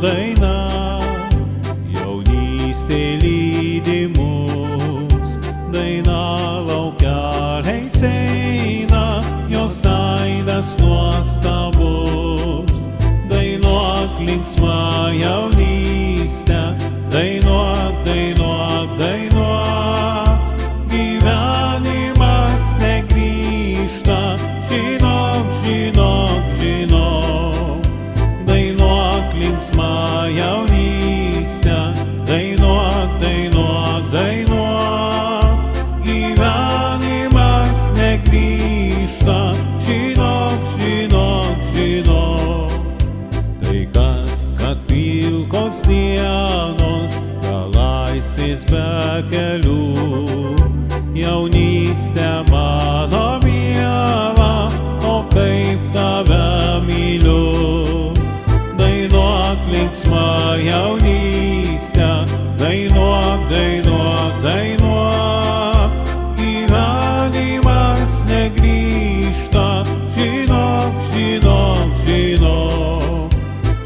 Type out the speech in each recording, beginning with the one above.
daina, jaunystė lydi mus, daina laukeliais eina, jos aidas nuostabus. Dainuok linksmą jaunystę, dainuok, dainuok, dainuok, gyvenimas negrįžta, žinok, žinok, žinok. Dainuok linksmą jaunystę, dainuok, dainuok, dainuok, gyvenimas negrįžta, žinok, žinok, žinok. Tai kas, kad pilkos dienos, be laisvės, be kelių, jaunystė mano miela, o kaip tave myliu. Dainuok linksmą jaunystę, dainuok, dainuok, dainuok, gyvenimas negrįžta, žinok, žinok, žinok.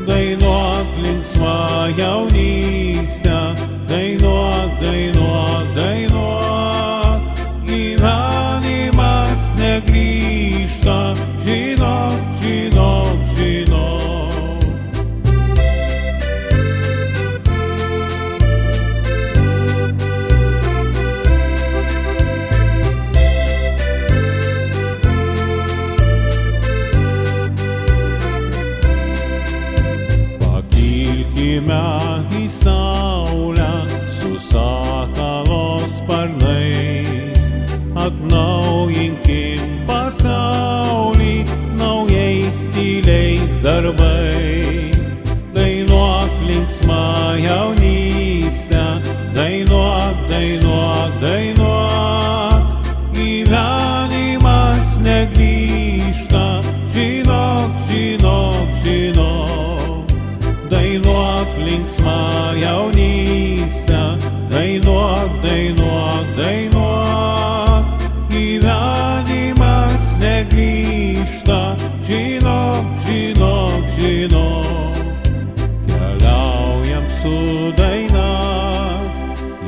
Dainuok linksmą jaunystę, dainuok, dainuok, dainuok, gyvenimas negrįžta, žinok, žinok, žinok. Pakilkime į saulę su sakalo sparnais, atnaujinkim pasaulį naujais tyliais darbais. Dainuok linksmą jaunystę, dainuok, dainuok, dainuok, gyvenimas negrįžta, žinok, žinok, žinok. Dainuok linksmą jaunystę, dainuok, dainuok, dainuok, gyvenimas negrįžta, žinok, žinok, žinok. Keliaujam su daina,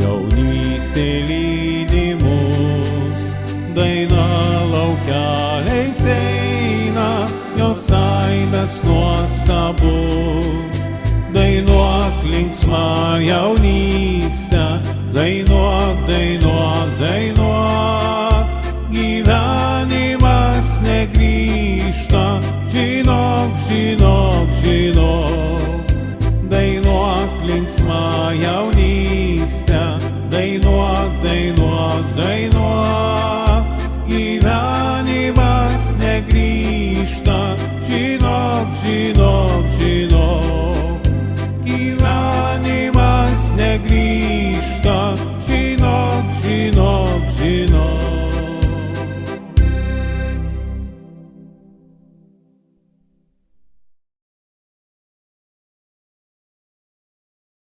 jaunystė lydi mus, daina laukeliais eina, jos aidas nuo